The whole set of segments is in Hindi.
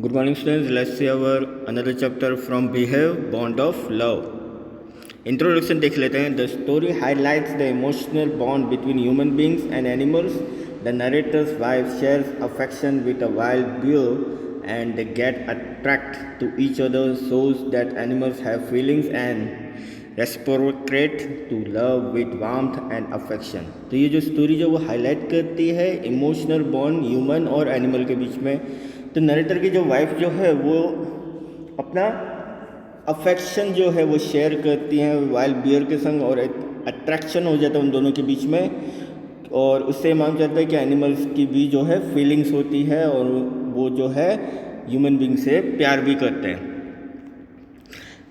Good morning, students. Let's see our another chapter from Behave Bond of Love. Introduction देख लेते हैं. The story highlights the emotional bond between human beings and animals. The narrator's wife shares affection with a wild bear and they get attracted to each other, shows that animals have feelings and reciprocate to love with warmth and affection. तो ये जो स्टोरी जो वो हाईलाइट करती है इमोशनल बॉन्ड ह्यूमन और एनिमल के बीच में. तो नरेटर की जो वाइफ जो है वो अपना अफेक्शन जो है वो शेयर करती हैं वाइल्ड बियर के संग और एक अट्रैक्शन हो जाता है उन दोनों के बीच में. और उससे मालूम चलता है कि एनिमल्स की भी जो है फीलिंग्स होती है और वो जो है ह्यूमन बींग से प्यार भी करते हैं.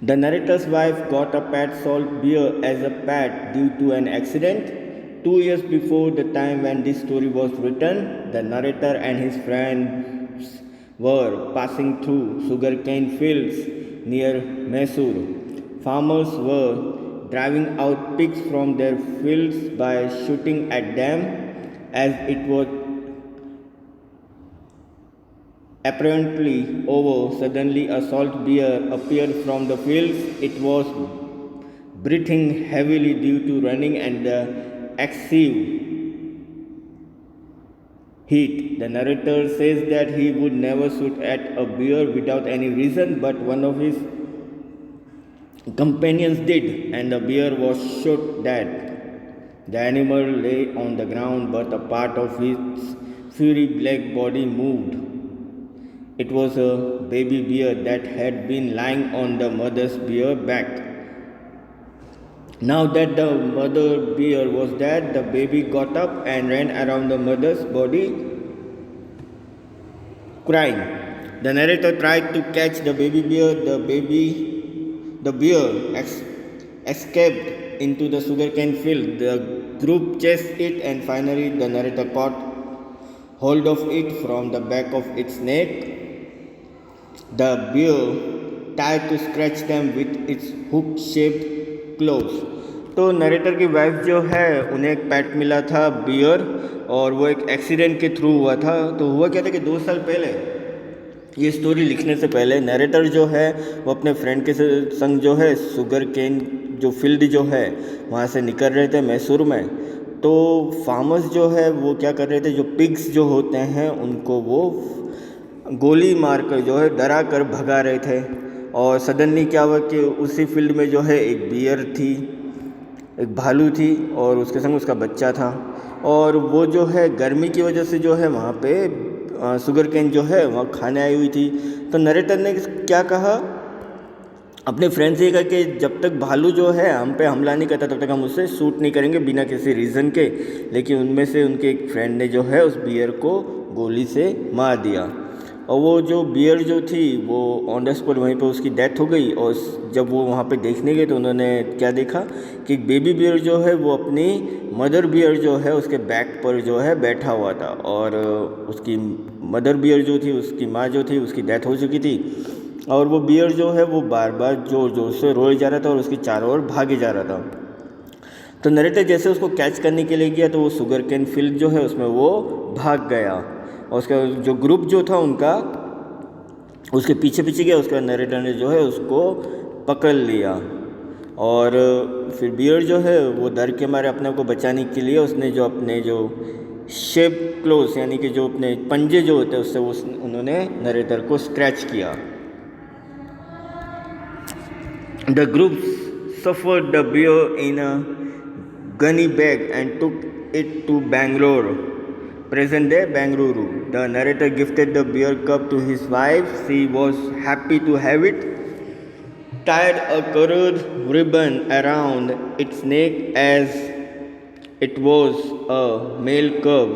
The narrator's wife got a pet sloth bear as a pet due to an accident. 2 years before the time when this story was written, the narrator and his friends were passing through sugarcane fields near Mysore. Farmers were driving out pigs from their fields by shooting at them. As it was apparently over, suddenly a salt bear appeared from the fields. It was breathing heavily due to running and the excessive heat. The narrator says that he would never shoot at a bear without any reason, but one of his companions did, and the bear was shot dead. The animal lay on the ground, but a part of its furry black body moved. It was a baby bear that had been lying on the mother's bear back. Now that the mother bear was dead, the baby got up and ran around the mother's body, crying. The narrator tried to catch the baby bear. The bear escaped into the sugarcane field. The group chased it, and finally the narrator caught hold of it from the back of its neck. The bear tried to scratch them with its hook-shaped close. तो नरेटर की वाइफ जो है उन्हें एक पैट मिला था बियर और वो एक एक्सीडेंट के थ्रू हुआ था. तो हुआ क्या था कि 2 साल पहले ये स्टोरी लिखने से पहले नरेटर जो है वो अपने फ्रेंड के संग जो है शुगर केन जो फील्ड जो है वहाँ से निकल रहे थे मैसूर में. तो फार्मर्स जो है वो क्या कर रहे थे, जो पिग्स जो होते हैं उनको वो गोली मार कर जो है डरा कर भगा रहे थे. और सडनली क्या हुआ कि उसी फील्ड में जो है एक बियर थी, एक भालू थी और उसके संग उसका बच्चा था. और वो जो है गर्मी की वजह से जो है वहाँ पे शुगर केन जो है वहाँ खाने आई हुई थी. तो नरेटर ने क्या कहा, अपने फ्रेंड से कहा कि जब तक भालू जो है हम पे हमला नहीं करता तब तक हम उससे शूट नहीं करेंगे बिना किसी रीज़न के. लेकिन उनमें से उनके एक फ्रेंड ने जो है उस बियर को गोली से मार दिया. और वो जो बियर जो थी वो ऑन द स्पॉट वहीं पे उसकी डेथ हो गई. और जब वो वहाँ पे देखने गए तो उन्होंने क्या देखा कि बेबी बियर जो है वो अपनी मदर बियर जो है उसके बैक पर जो है बैठा हुआ था. और उसकी मदर बियर जो थी, उसकी माँ जो थी, उसकी डेथ हो चुकी थी. और वो बियर जो है वो बार बार जोर जोर से रोए जा रहा था और उसकी चारों ओर भागे जा रहा था. तो नरेटर जैसे उसको कैच करने के लिए गया तो वो शुगर केन फील्ड जो है उसमें वो भाग गया. और उसका जो ग्रुप जो था उनका उसके पीछे पीछे गया. उसके बाद नरेटर ने जो है उसको पकड़ लिया. और फिर बियर जो है वो डर के मारे अपने आप को बचाने के लिए उसने जो अपने जो शेप क्लोज यानी कि जो अपने पंजे जो होते हैं उससे उन्होंने नरेटर को स्क्रैच किया. The group suffered the bear in a gunny bag and took it to Bangalore, present day Bengaluru. The narrator gifted the beer cup to his wife. She was happy to have it. Tied a colored ribbon around its neck as it was a male cub.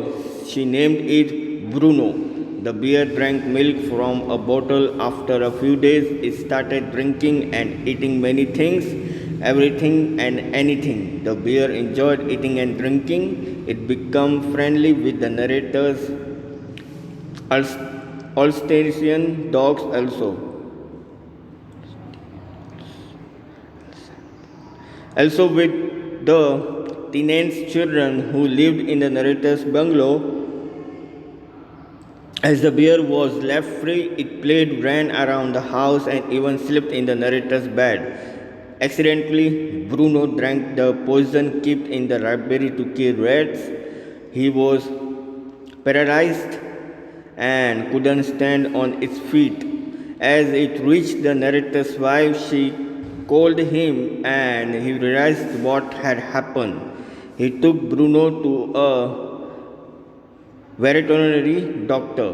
She named it Bruno. The bear drank milk from a bottle. After a few days, it started drinking and eating many things. Everything and anything. The bear enjoyed eating and drinking. It became friendly with the narrator's Alsatian dogs also. Also with the teenage children who lived in the narrator's bungalow. As the bear was left free, it played, ran around the house, and even slept in the narrator's bed. Accidentally, Bruno drank the poison kept in the raspberry to kill rats. He was paralyzed and couldn't stand on its feet. As it reached the narrator's wife, she called him and he realized what had happened. He took Bruno to a veterinary doctor.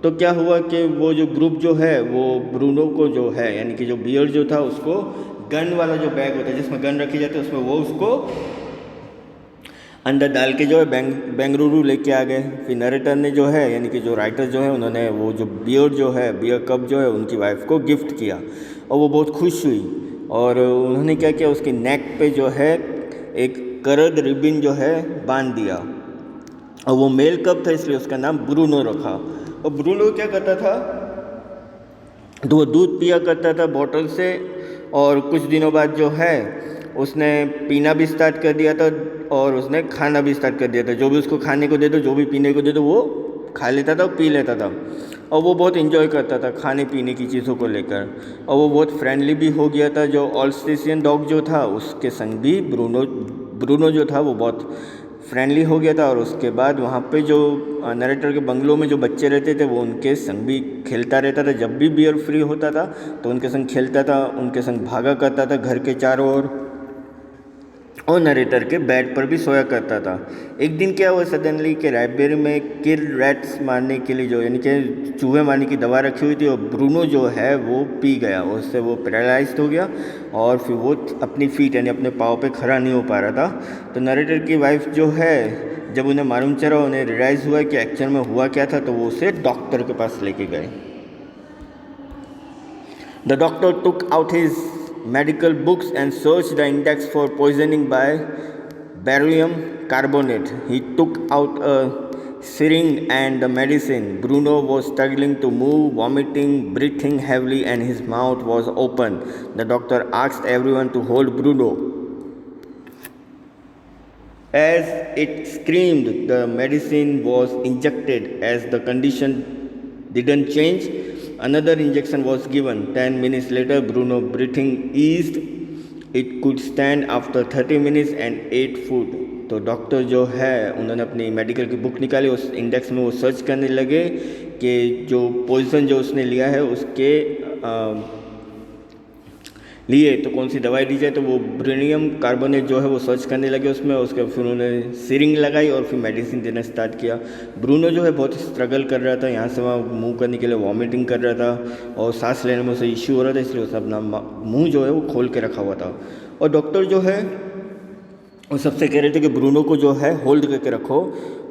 तो क्या हुआ कि वो जो ग्रुप जो है वो ब्रूनो को जो है यानी कि जो बियर जो था उसको गन वाला जो बैग होता है जिसमें गन रखी जाती है उसमें वो उसको अंदर डाल के जो है बेंगलुरु लेके आ गए। फिर नरेटर ने जो है यानी कि जो राइटर जो है उन्होंने वो जो बियर कप जो है उनकी वाइफ को गिफ्ट किया और वो बहुत खुश हुई और उन्होंने क्या किया उसकी नेक पे जो है एक करद रिबिन जो है बांध दिया और वो मेल कप था इसलिए उसका नाम ब्रूनो रखा। और ब्रूनो क्या करता था तो वो दूध पिया करता था बोतल से और कुछ दिनों बाद जो है उसने पीना भी स्टार्ट कर दिया था और उसने खाना भी स्टार्ट कर दिया था। जो भी उसको खाने को दे दो जो भी पीने को दे दो वो खा लेता था और पी लेता था और वो बहुत इन्जॉय करता था खाने पीने की चीज़ों को लेकर और वो बहुत फ्रेंडली भी हो गया था। जो ऑस्ट्रेलियन डॉग जो था उसके संग भी ब्रूनो जो था वो बहुत फ्रेंडली हो गया था और उसके बाद वहाँ पे जो नरेटर के बंगलों में जो बच्चे रहते थे वो उनके संग भी खेलता रहता था। जब भी बियर फ्री होता था तो उनके संग खेलता था, उनके संग भागा करता था घर के चारों ओर और नरेटर के बेड पर भी सोया करता था। एक दिन क्या हुआ सडनली कि राइबेरी में किल रैट्स मारने के लिए जो यानी कि चूहे मारने की दवा रखी हुई थी और ब्रूनो जो है वो पी गया, उससे वो पैरालाइज्ड हो गया और फिर वो अपनी फीट यानी अपने पाँव पे खड़ा नहीं हो पा रहा था। तो नरेटर की वाइफ जो है जब उन्हें मालूम चला उन्हें रियलाइज़ हुआ कि एक्चुअल में हुआ क्या था तो वो उसे डॉक्टर के पास लेके गए। The doctor took out his medical books and searched the index for poisoning by barium carbonate. He took out a syringe and the medicine. Bruno was struggling to move, vomiting, breathing heavily, and his mouth was open. The doctor asked everyone to hold Bruno. As it screamed, the medicine was injected. As the condition didn't change, another injection was given. 10 minutes later, Bruno breathing eased. It could stand after 30 minutes and ate food. तो डॉक्टर जो है उन्होंने अपनी मेडिकल की बुक निकाली, उस इंडेक्स में वो सर्च करने लगे कि जो पोजीशन जो उसने लिया है उसके लिए तो कौन सी दवाई दी जाए। तो वो ब्रेनियम कार्बोनेट जो है वो सर्च करने लगे उसमें, उसके फिर उन्होंने सिरिंग लगाई और फिर मेडिसिन देना स्टार्ट किया। ब्रूनो जो है बहुत स्ट्रगल कर रहा था, यहाँ से वहाँ मूव करने के लिए वॉमिटिंग कर रहा था और सांस लेने में उसे इश्यू हो रहा था, इसलिए उसने अपना मुँह जो है वो खोल के रखा हुआ था। और डॉक्टर जो है वो सबसे कह रहे थे कि ब्रूनो को जो है होल्ड करके रखो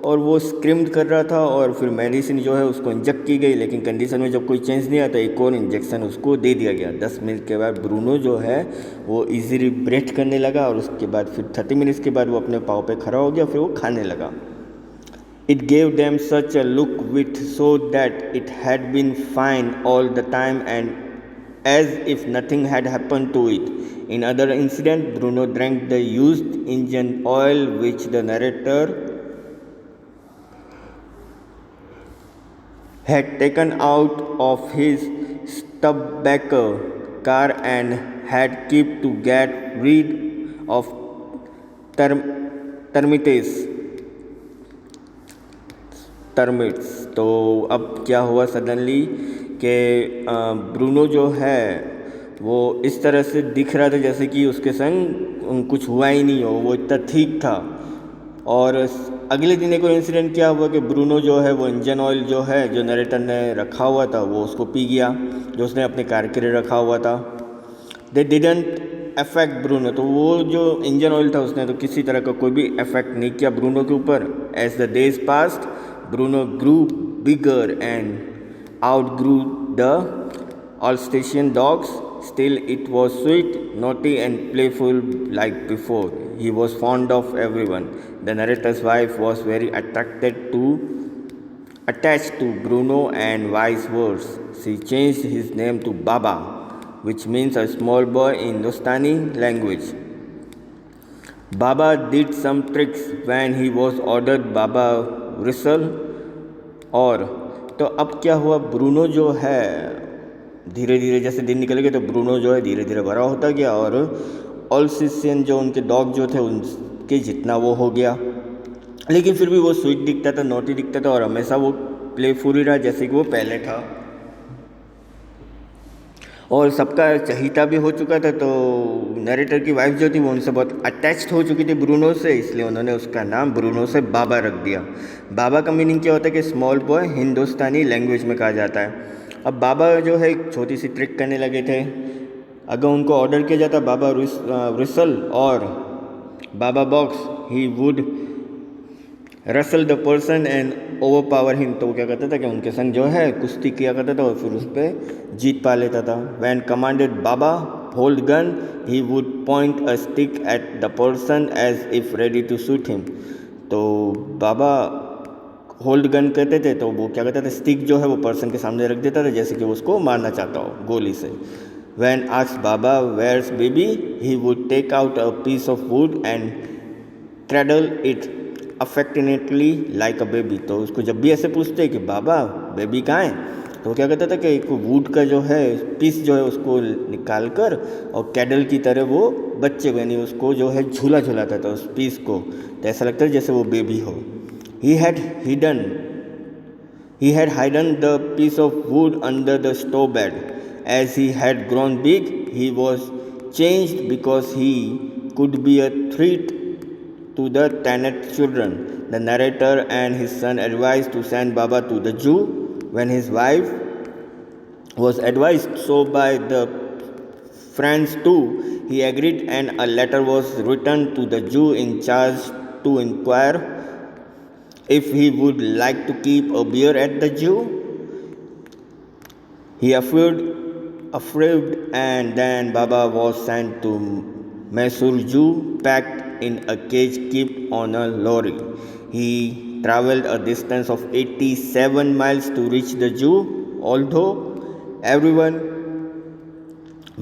और वो स्क्रिम्ड कर रहा था और फिर मेडिसिन जो है उसको इंजेक्ट की गई, लेकिन कंडीशन में जब कोई चेंज नहीं आता एक और इंजेक्शन उसको दे दिया गया। 10 मिनट के बाद ब्रूनो जो है वो इजीली ब्रेथ करने लगा और उसके बाद फिर 30 मिनट्स के बाद वो अपने पाँव पे खड़ा हो गया, फिर वो खाने लगा। It gave them such a look with so that it had been fine all the time and as if nothing had happened to it. In other incident, Bruno drank the used engine oil which the narrator had taken out of his Studebaker car and had kept to get rid of termites. तो अब क्या हुआ सडनली कि ब्रूनो जो है वो इस तरह से दिख रहा था जैसे कि उसके संग कुछ हुआ ही नहीं हो, वो इतना ठीक था। और अगले दिन एक इंसिडेंट क्या हुआ कि ब्रूनो जो है वो इंजन ऑयल जो है जो नरेटर ने रखा हुआ था वो उसको पी गया, जो उसने अपने कार के लिए रखा हुआ था। दे डिडंट अफेक्ट ब्रूनो, तो वो जो इंजन ऑयल था उसने तो किसी तरह का कोई भी इफेक्ट नहीं किया ब्रूनो के ऊपर। As the days passed Bruno grew bigger and outgrew the Alsatian dogs. Still it was sweet, naughty and playful like before. He was fond of everyone. The narrator's wife was very attached to Bruno and vice versa. She changed his name to Baba, which means a small boy in Hindustani language. Baba did some tricks when he was ordered Baba whistle or तो अब क्या हुआ, ब्रूनो जो है धीरे धीरे जैसे दिन निकल गए तो ब्रूनो जो है धीरे धीरे बड़ा होता गया और ऑल्सिसियन जो उनके डॉग जो थे उनके जितना वो हो गया, लेकिन फिर भी वो स्वीट दिखता था, नोटी दिखता था और हमेशा वो प्लेफुल ही रहा जैसे कि वो पहले था और सबका चहीता भी हो चुका था। तो नरेटर की वाइफ जो थी वो उनसे बहुत अटैच्ड हो चुकी थी ब्रूनो से, इसलिए उन्होंने उसका नाम ब्रूनो से बाबा रख दिया। बाबा का मीनिंग क्या होता है कि स्मॉल बॉय हिंदुस्तानी लैंग्वेज में कहा जाता है। अब बाबा जो है एक छोटी सी ट्रिक करने लगे थे। अगर उनको ऑर्डर किया जाता बाबा रिसल और Baba box, he would wrestle the person and overpower him, तो वो क्या करता था कि उनके संग जो है कुश्ती किया करता था और फिर उस पर जीत पा लेता था। When commanded Baba hold gun, he would point a stick at the person as if ready to shoot him. तो बाबा होल्ड गन कहते थे तो वो क्या करता था, स्टिक जो है वो पर्सन के सामने रख देता था जैसे कि वो उसको मारना चाहता हो गोली से। When asked Baba where's baby, he would take out a piece of wood and cradle it affectionately like a baby. तो उसको जब भी ऐसे पूछते कि बाबा बेबी कहाँ है, तो वो क्या कहता था कि एक वुड का जो है पीस जो है उसको निकाल कर और कैडल की तरह वो बच्चे को यानी उसको जो है झूला झूलाता था उस पीस को, तो ऐसा लगता है जैसे वो बेबी हो। He had hidden the piece of wood under the store bed. As he had grown big, he was changed because he could be a threat to the Tanit children. The narrator and his son advised to send Baba to the Jew. When his wife was advised so by the friends too, he agreed and a letter was written to the Jew in charge to inquire if he would like to keep a bear at the Jew. He affirmed, and then Baba was sent to Mysore Jew, packed in a cage kept on a lorry. He traveled a distance of 87 miles to reach the Jew. Although everyone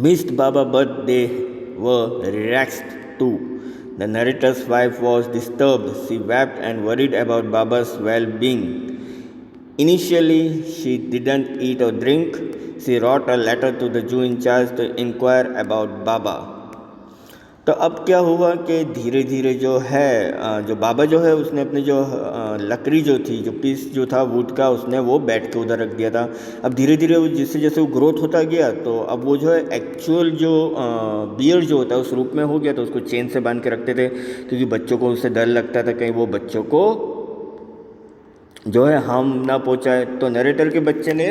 missed Baba, but they were relaxed too. The narrator's wife was disturbed. She wept and worried about Baba's well-being. Initially, she didn't eat or drink. She wrote a letter to the Jew in charge to inquire about Baba. तो अब क्या हुआ कि धीरे धीरे जो है जो बाबा जो है उसने अपने जो लकड़ी जो थी, जो पीस जो था वुड का, उसने वो बैठ के उधर रख दिया था। अब धीरे धीरे वो जैसे जैसे वो ग्रोथ होता गया तो अब वो जो है एक्चुअल जो बियर जो होता है उस रूप में हो गया। तो उसको चेन से बांध के रखते थे क्योंकि बच्चों को उससे डर लगता था कहीं वो बच्चों को जो है हार्म ना पहुँचाए। तो नरेटर के बच्चे ने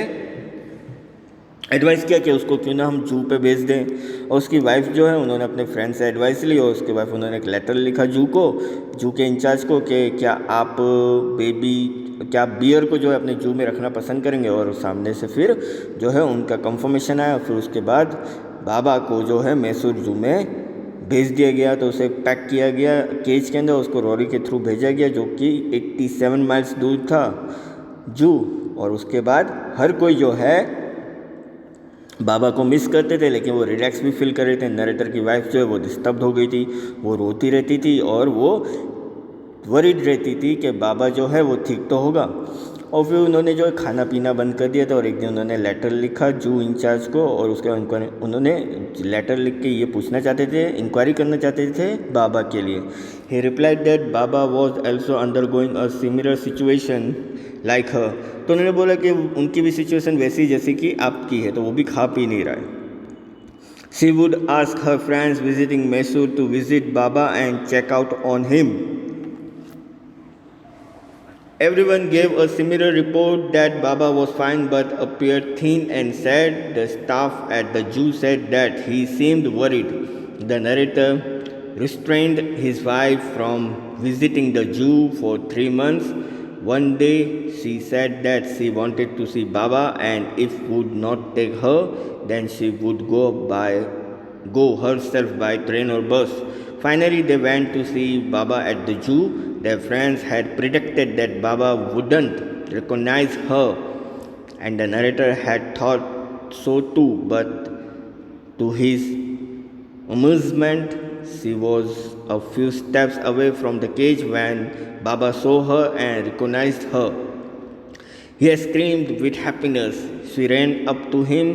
एडवाइस किया कि उसको क्यों ना हम जू पे भेज दें, और उसकी वाइफ जो है उन्होंने अपने फ्रेंड से एडवाइस ली और उसके वाइफ उन्होंने एक लेटर लिखा जू के इंचार्ज को कि क्या आप बियर को जो है अपने जू में रखना पसंद करेंगे। और सामने से फिर जो है उनका कंफर्मेशन आया। फिर उसके बाद बाबा को जो है मैसूर जू में भेज दिया गया। तो उसे पैक किया गया केज के अंदर, उसको लॉरी के थ्रू भेजा गया जो कि 87 माइल्स दूर था जू। और उसके बाद हर कोई जो है बाबा को मिस करते थे लेकिन वो रिलैक्स भी फील कर रहे थे। नरेटर की वाइफ जो है वो डिस्टर्ब हो गई थी, वो रोती रहती थी और वो वरीड रहती थी कि बाबा जो है वो ठीक तो होगा। और फिर उन्होंने जो है खाना पीना बंद कर दिया था और एक दिन उन्होंने लेटर लिखा जू इंचार्ज को और उसके बाद उन्होंने लेटर लिख के ये पूछना चाहते थे, इंक्वायरी करना चाहते थे बाबा के लिए। He replied that Baba was also undergoing a similar situation like her. तो उन्होंने बोला कि उनकी भी सिचुएशन वैसी जैसी कि आपकी है, तो वो भी खा पी नहीं रहा है। She would ask her friends visiting Mysore to visit Baba and check out on him. Everyone gave a similar report that Baba was fine but appeared thin and sad. The staff at the Jew said that he seemed worried. The narrator restrained his wife from visiting the Jew for 3 months. One day she said that she wanted to see Baba and if would not take her, then she would go herself by train or bus. Finally, they went to see Baba at the Jew. Their friends had predicted that Baba wouldn't recognize her, and the narrator had thought so too, but to his amusement, she was a few steps away from the cage when Baba saw her and recognized her. He screamed with happiness. She ran up to him,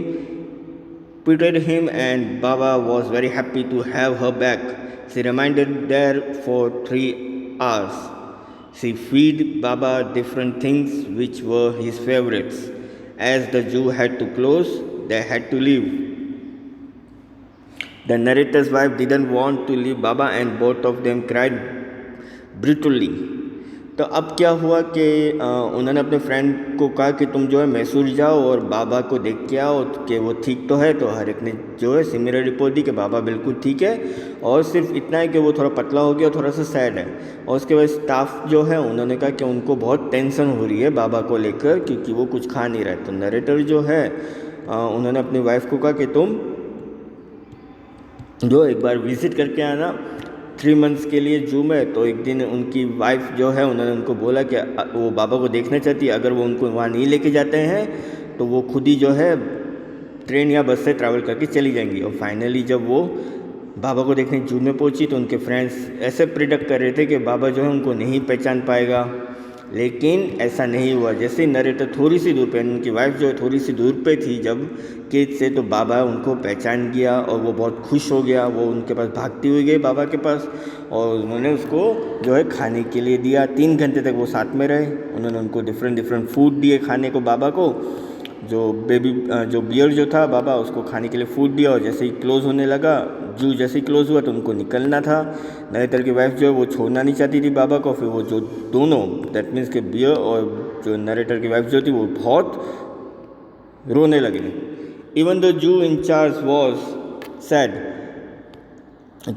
petted him, and Baba was very happy to have her back. She remained there for 3 hours. She fed Baba different things which were his favorites. As the Jew had to close, they had to leave. The narrator's wife didn't want to leave Baba and both of them cried brutally. तो अब क्या हुआ कि उन्होंने अपने फ्रेंड को कहा कि तुम जो है मैसूर जाओ और बाबा को देख के आओ कि वो ठीक तो है। तो हर एक ने जो है सिमिलर रिपोर्ट दी कि बाबा बिल्कुल ठीक है और सिर्फ इतना है कि वो थोड़ा पतला हो गया, थोड़ा सा सैड है। और उसके बाद स्टाफ जो है उन्होंने कहा कि उनको बहुत टेंशन हो रही है बाबा को लेकर क्योंकि वो कुछ खा नहीं रहे। तो नरेटर जो है उन्होंने अपनी वाइफ को कहा कि तुम जो एक बार विज़िट करके आना 3 मंथ्स के लिए जू में। तो एक दिन उनकी वाइफ जो है उन्होंने उनको बोला कि वो बाबा को देखना चाहती है, अगर वो उनको वहाँ नहीं लेके जाते हैं तो वो खुद ही जो है ट्रेन या बस से ट्रैवल करके चली जाएंगी। और फाइनली जब वो बाबा को देखने जू में पहुँची तो उनके फ्रेंड्स ऐसे प्रिडिक्ट कर रहे थे कि बाबा जो है उनको नहीं पहचान पाएगा, लेकिन ऐसा नहीं हुआ। जैसे नरेटर थोड़ी सी दूर पे, उनकी वाइफ जो है थोड़ी सी दूर पे थी जब केज से, तो बाबा उनको पहचान गया और वो बहुत खुश हो गया। वो उनके पास भागती हुई गई बाबा के पास और उन्होंने उसको जो है खाने के लिए दिया। 3 घंटे तक वो साथ में रहे। उन्होंने उनको डिफरेंट फूड दिए खाने को बाबा को। जो बियर जो था बाबा उसको खाने के लिए फूड दिया। और जैसे ही क्लोज़ होने लगा, जू जैसे ही क्लोज़ हुआ तो उनको निकलना था। नरेटर की वाइफ जो है वो छोड़ना नहीं चाहती थी बाबा को। फिर वो जो दोनों, दैट मीन्स के बियर और जो नरेटर की वाइफ जो थी वो बहुत रोने लगे। Even the zoo in-charge was sad,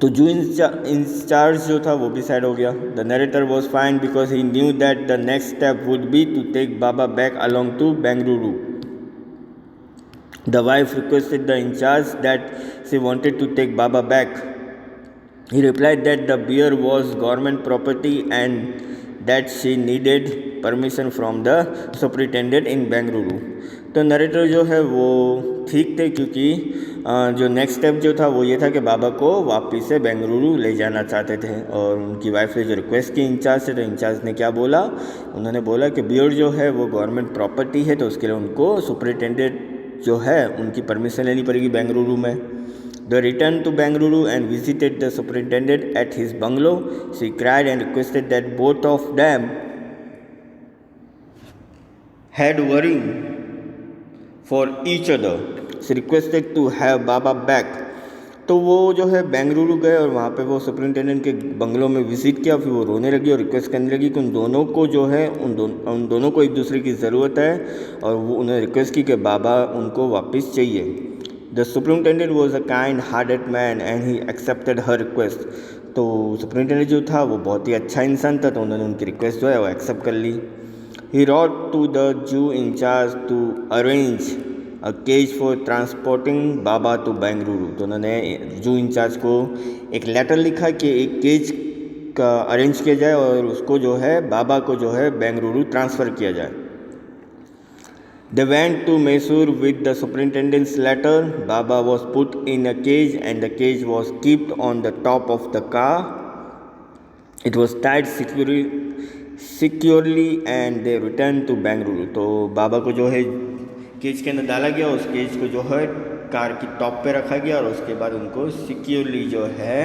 तो जू इंचार्ज जो था वो भी सैड हो गया। The narrator was fine because he knew that the next step would be to take Baba back along to Bengaluru. The wife requested the in charge that she wanted to take Baba back. He replied that the beer was government property and that she needed permission from the superintendent in Bengaluru. तो नरेटर जो है वो ठीक थे क्योंकि जो नेक्स्ट स्टेप जो था वो ये था कि बाबा को वापस से बेंगलुरु ले जाना चाहते थे। और उनकी वाइफ ने जो रिक्वेस्ट की इंचार्ज से, तो इंचार्ज ने क्या बोला, उन्होंने बोला कि बियर जो है वो गवर्नमेंट प्रॉपर्टी है, तो उसके लिए उनको सुपरिटेंडेंट जो है उनकी परमिशन लेनी पड़ेगी बेंगलुरु में। They returned to Bengaluru and visited the superintendent at his bungalow. She cried and requested that both of them had worry for each other. She requested to have Baba back. तो वो जो है बेंगलुरु गए और वहाँ पे वो सुपरिटेंडेंट के बंगलों में विज़िट किया। फिर वो रोने लगी और रिक्वेस्ट करने लगी कि उन दोनों को जो है उन दोनों को एक दूसरे की ज़रूरत है। और वो उन्होंने रिक्वेस्ट की कि बाबा उनको वापस चाहिए। The superintendent was a kind hearted man and he accepted her request. तो सुपरिटेंडेंट जो था वो बहुत ही अच्छा इंसान था, तो उन्होंने उनकी रिक्वेस्ट जो है वो एक्सेप्ट कर ली। He wrote to the zoo incharge to arrange a cage for transporting Baba to Bengaluru. तो उन्होंने जू इंचार्ज को एक लेटर लिखा कि एक केज का अरेंज किया जाए और उसको जो है बाबा को जो है बेंगलुरु ट्रांसफ़र किया जाए। They went to Mysore with the superintendent's letter. Baba was put in a cage and the cage was kept on the top of the car. It was tied securely and they returned to Bengaluru. तो बाबा को जो है केज के अंदर डाला गया, उस केज को जो है कार की टॉप पे रखा गया और उसके बाद उनको सिक्योरली जो है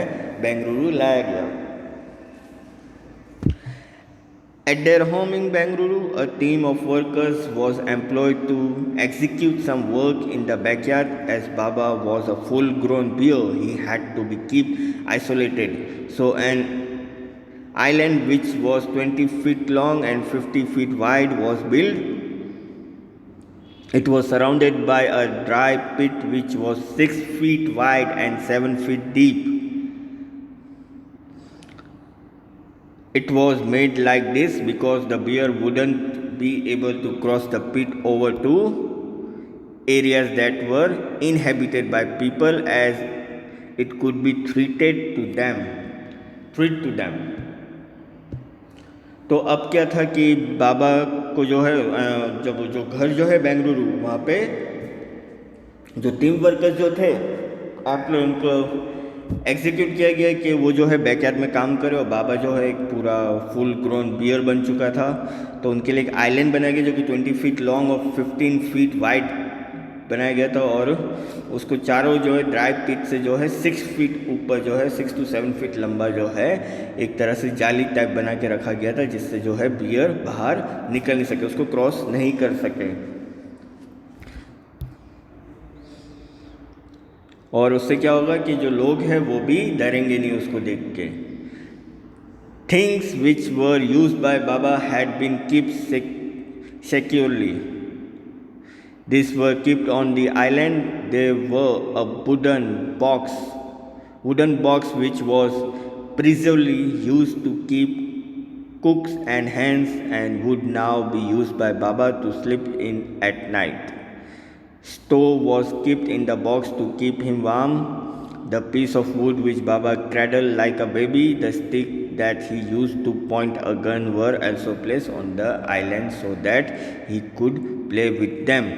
बेंगलुरु लाया गया। At their home in Bengaluru, a team of workers was employed to execute some work in the backyard. As Baba was a full-grown bear, he had to be kept isolated. So an island which was 20 feet long and 50 feet wide was built. It was surrounded by a dry pit which was 6 feet wide and 7 feet deep. It was made like this because the bear wouldn't be able to cross the pit over to areas that were inhabited by people, as it could be threatened to them. तो अब क्या था कि बाबा को जो है जब जो घर जो है बेंगलुरु, वहाँ पे जो टीम वर्कर्स जो थे एम्प्लॉय, उनको एग्जीक्यूट किया गया कि वो जो है बैकयार्ड में काम करे, और बाबा जो है एक पूरा फुल ग्रोन बियर बन चुका था। तो उनके लिए एक आइलैंड बनाया गया जो कि 20 फीट लॉन्ग और 15 फीट वाइड बनाया गया था, और उसको चारों जो है ड्राई पिट से जो है 6 फीट ऊपर जो है 6 to 7 फीट लंबा जो है एक तरह से जाली टाइप बना के रखा गया था, जिससे जो है बियर बाहर निकल नहीं सके, उसको क्रॉस नहीं कर सके। और उससे क्या होगा कि जो लोग हैं वो भी डरेंगे नहीं उसको देख के। Things which were used by Baba had been kept securely. These were kept on the island. There were a wooden box which was previously used to keep cooks and hens and would now be used by Baba to sleep in at night. Stove was kept in the box to keep him warm. The piece of wood which Baba cradled like a baby, the stick that he used to point a gun were also placed on the island so that he could play with them.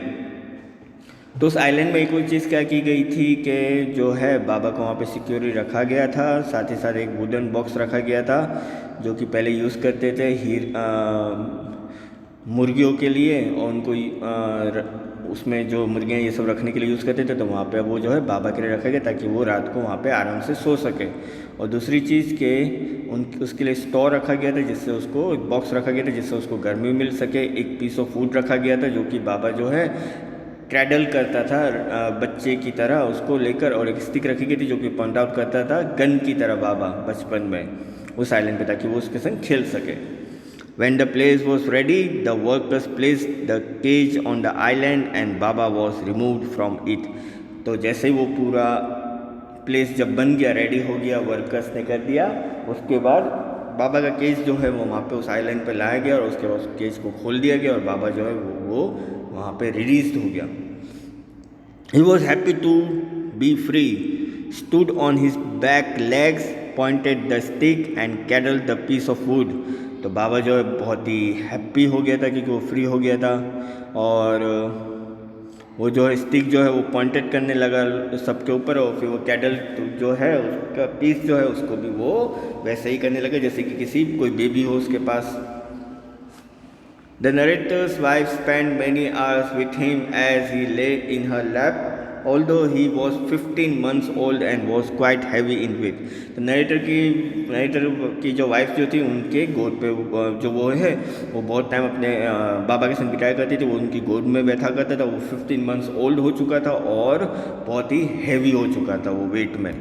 तो उस आइलैंड में एक और चीज़ क्या की गई थी कि जो है बाबा को वहाँ पे सिक्योरिटी रखा गया था, साथ ही साथ एक वुडन बॉक्स रखा गया था जो कि पहले यूज़ करते थे मुर्गियों के लिए, और उनको उसमें जो मुर्गियाँ ये सब रखने के लिए यूज़ करते थे, तो वहाँ पे वो जो है बाबा के लिए रखा गया ताकि वो रात को वहाँ पे आराम से सो सके। और दूसरी चीज़ के उसके लिए स्टोर रखा गया था, जिससे उसको एक बॉक्स रखा गया था जिससे उसको गर्मी मिल सके। एक पीस ऑफ फूड रखा गया था जो कि बाबा जो है क्रैडल करता था बच्चे की तरह उसको लेकर, और एक स्टिक रखी गई थी जो कि पॉइंट आउट करता था गन की तरह बाबा बचपन में उस आइलैंड पे, ताकि वो उसके संग खेल सके। When the place was ready, the workers placed the cage on the island and Baba was removed from it. तो जैसे ही वो पूरा प्लेस जब बन गया, रेडी हो गया, वर्कर्स ने कर दिया, उसके बाद बाबा का केज जो है वो वहाँ पे उस आइलैंड पे लाया गया, और उसके बाद उस केज को खोल दिया गया और बाबा जो है वो वहाँ पे रिलीज हो गया। He was happy to be free, stood on his back legs, pointed the stick and cuddled the piece of wood. तो बाबा जो है बहुत ही हैप्पी हो गया था क्योंकि वो फ्री हो गया था, और वो जो है स्टिक जो है वो पॉइंटेड करने लगा सबके ऊपर, और फिर वो कैडल जो है उसका पीस जो है उसको भी वो वैसे ही करने लगा जैसे कि किसी कोई बेबी हो उसके पास। The narrator's wife spent many hours with him as he lay in her lap, although he was 15 months old and was quite heavy in weight. तो नरेटर की जो वाइफ जो थी उनके गोद पे जो वो है वो बहुत टाइम अपने बाबा के संग बिताया करती थी, वो उनकी गोद में बैठा करता था। वो 15 मंथ्स ओल्ड हो चुका था और बहुत ही हैवी हो चुका था वो वेट में।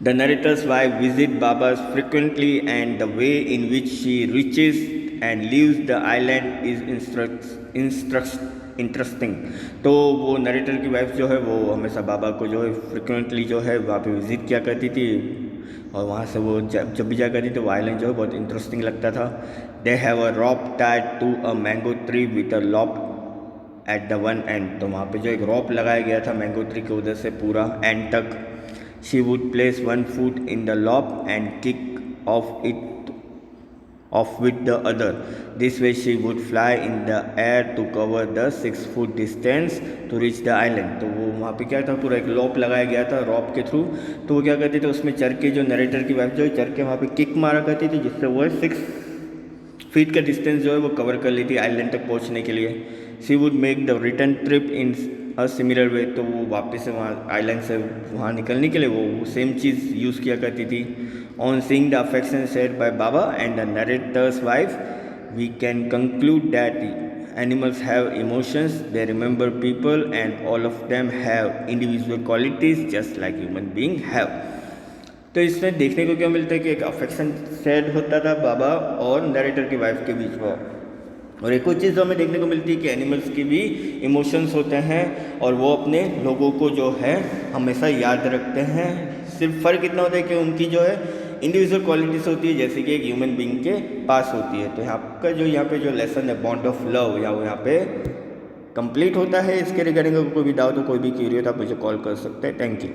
The narrator's wife visits Baba frequently, and the way in which she reaches and leaves the island is interesting. तो वो नरेटर की वाइफ जो है वो हमेशा बाबा को जो है फ्रिक्वेंटली जो है वहाँ पे विज़िट किया करती थी, और वहाँ से वो जब भी जाया करती थी वो आइलैंड जो है बहुत इंटरेस्टिंग लगता था। They have a rope tied to a mango tree with a loop at the one end. तो वहाँ पे जो एक रॉप लगाया गया था मैंगो ट्री के उधर से पूरा एंड तक। She would place one foot in the loop and kick off with the other. This way she would fly in the air to cover the 6 foot distance to reach the island. तो वो वहाँ पे क्या था, पूरा एक लॉप लगाया गया था रॉप के थ्रू। तो वो क्या करते थे, उसमें चढ़ के जो नरेटर की वाइफ जो है चढ़ के वहाँ पे किक मारा करती थी, जिससे वो 6 फीट का डिस्टेंस जो है वो कवर कर ली थी आइलैंड तक पहुँचने के लिए। She would make the return trip in a similar way. तो वो वापस से वहाँ आइलैंड से वहाँ निकलने के लिए वो सेम चीज़ यूज़ किया करती थी। On seeing the affection shared by Baba and the narrator's wife, we can conclude that animals have emotions, they remember people, and all of them have individual qualities just like human beings have. तो इसमें देखने को क्या मिलता है कि एक अफेक्शन शेयर होता था बाबा और नरेटर की वाइफ के बीच में। और एक और चीज़ हमें देखने को मिलती है कि एनिमल्स की भी इमोशंस होते हैं, और वो अपने लोगों को जो है हमेशा याद रखते हैं। सिर्फ फ़र्क इतना होता है कि उनकी जो है इंडिविजुअल क्वालिटीज़ होती है जैसे कि एक ह्यूमन बीइंग के पास होती है। तो यहाँ पे जो लेसन है बॉन्ड ऑफ लव या वो यहाँ पे कंप्लीट होता है। इसके रिगार्डिंग अगर कोई भी डाउट हो, कोई भी क्यूरी हो तो आप मुझे कॉल कर सकते हैं। Thank you.